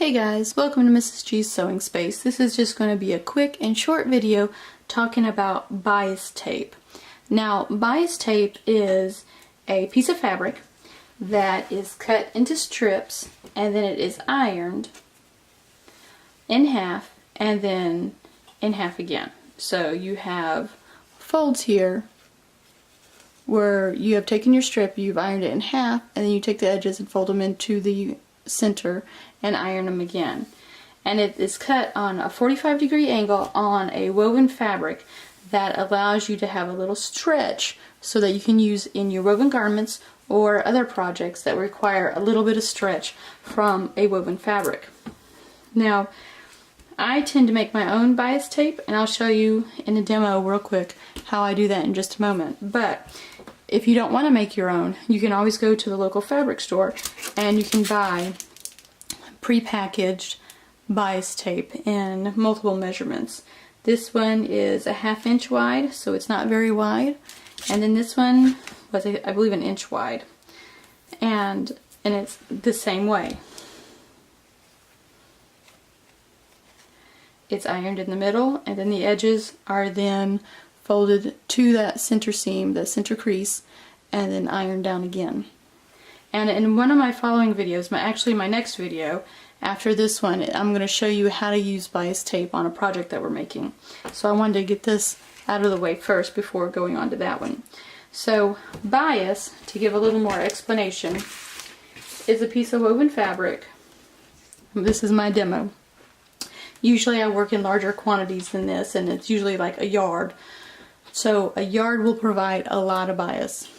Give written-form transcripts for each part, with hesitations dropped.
Hey guys, welcome to Mrs. G's Sewing Space. This is just going to be a quick and short video talking about bias tape. Now, bias tape is a piece of fabric that is cut into strips and then it is ironed in half and then in half again. So you have folds here where you have taken your strip, you've ironed it in half, and then you take the edges and fold them into the center and iron them again. And it is cut on a 45-degree angle on a woven fabric that allows you to have a little stretch so that you can use in your woven garments or other projects that require a little bit of stretch from a woven fabric. Now, I tend to make my own bias tape, and I'll show you in a demo real quick how I do that in just a moment. But if you don't want to make your own, you can always go to the local fabric store and you can buy pre-packaged bias tape in multiple measurements. This one is a 1/2 inch wide, so it's not very wide, and then this one was, I believe, 1 inch wide, and it's the same way. It's ironed in the middle, and then the edges are then folded to that center seam, the center crease, and then ironed down again. And in one of my following videos, actually my next video after this one, I'm going to show you how to use bias tape on a project that we're making. So I wanted to get this out of the way first before going on to that one. So bias, to give a little more explanation, is a piece of woven fabric. This is my demo. Usually I work in larger quantities than this, and it's usually like a yard. So a yard will provide a lot of bias.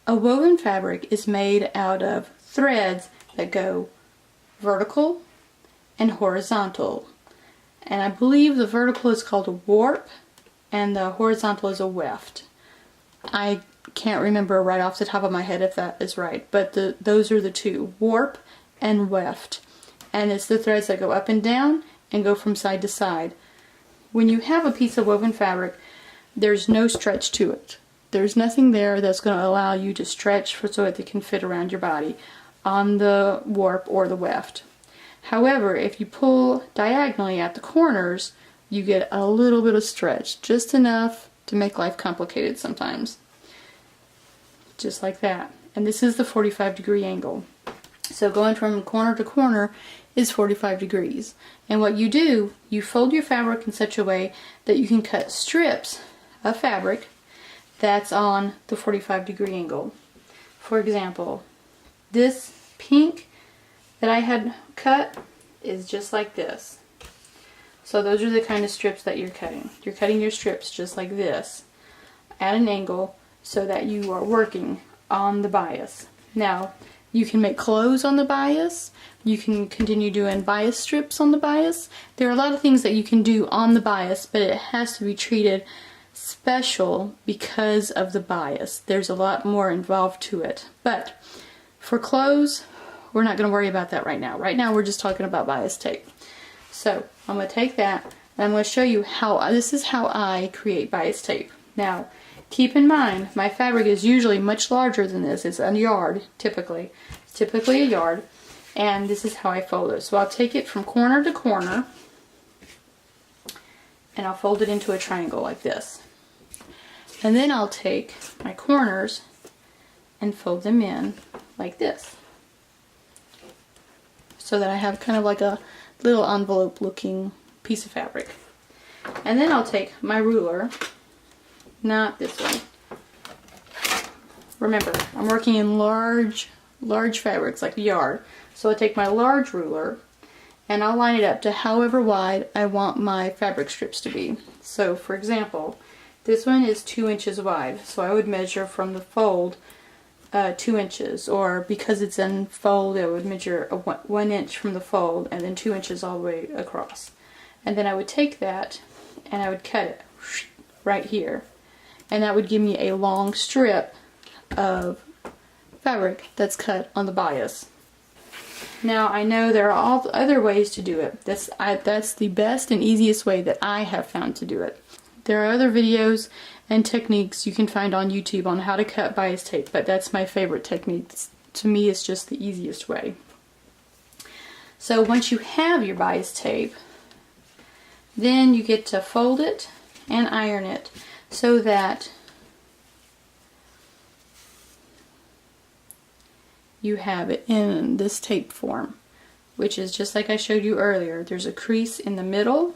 A woven fabric is made out of threads that go vertical and horizontal. And I believe the vertical is called a warp and the horizontal is a weft. I can't remember right off the top of my head if that is right, but those are the two, warp and weft. And it's the threads that go up and down and go from side to side. When you have a piece of woven fabric, there's no stretch to it. There's nothing there that's going to allow you to stretch so that it can fit around your body on the warp or the weft. However, if you pull diagonally at the corners, you get a little bit of stretch, just enough to make life complicated sometimes. Just like that. And this is the 45-degree angle. So going from corner to corner is 45 degrees. And what you do, you fold your fabric in such a way that you can cut strips of fabric that's on the 45-degree angle. For example, this pink that I had cut is just like this. So those are the kind of strips that you're cutting. You're cutting your strips just like this at an angle so that you are working on the bias. Now, you can make clothes on the bias. You can continue doing bias strips on the bias. There are a lot of things that you can do on the bias, but it has to be treated special because of the bias. There's a lot more involved to it. But for clothes, we're not going to worry about that right now. Right now we're just talking about bias tape. So I'm going to take that and I'm going to show you this is how I create bias tape. Now, keep in mind, my fabric is usually much larger than this. It's a yard, typically. It's typically a yard. And this is how I fold it. So I'll take it from corner to corner and I'll fold it into a triangle like this. And then I'll take my corners and fold them in like this. So that I have kind of like a little envelope looking piece of fabric. And then I'll take my ruler, not this one. Remember, I'm working in large fabrics like a yard. So I'll take my large ruler and I'll line it up to however wide I want my fabric strips to be. So for example, this one is 2 inches wide. So I would measure from the fold 2 inches, or because it's in fold, I would measure 1 inch from the fold and then 2 inches all the way across. And then I would take that and I would cut it right here. And that would give me a long strip of fabric that's cut on the bias. Now I know there are all other ways to do it. That's the best and easiest way that I have found to do it. There are other videos and techniques you can find on YouTube on how to cut bias tape, but that's my favorite technique. To me, it's just the easiest way. So once you have your bias tape, then you get to fold it and iron it so that you have it in this tape form, which is just like I showed you earlier. There's a crease in the middle,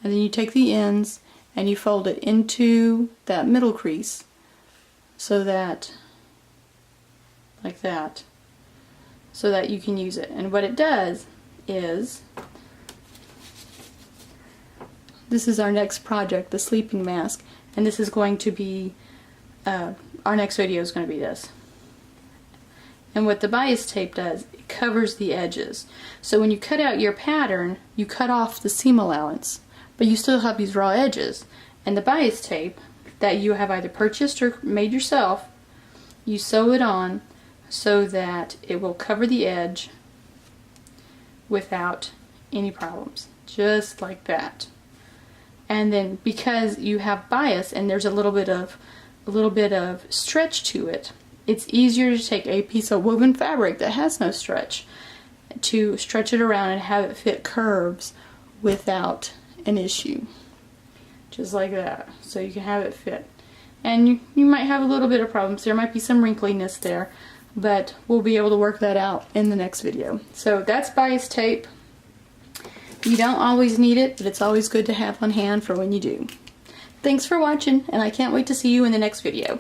and then you take the ends and you fold it into that middle crease so that, like that, so that you can use it. And what it does is, this is our next project, the sleeping mask, and this is going to be, our next video is going to be this. And what the bias tape does, it covers the edges. So when you cut out your pattern, you cut off the seam allowance, but you still have these raw edges. And the bias tape that you have either purchased or made yourself, you sew it on so that it will cover the edge without any problems. Just like that. And then because you have bias and there's a little bit of stretch to it, it's easier to take a piece of woven fabric that has no stretch, to stretch it around and have it fit curves without an issue. Just like that. So you can have it fit. And you might have a little bit of problems. There might be some wrinkliness there, but we'll be able to work that out in the next video. So that's bias tape. You don't always need it, but it's always good to have on hand for when you do. Thanks for watching, and I can't wait to see you in the next video.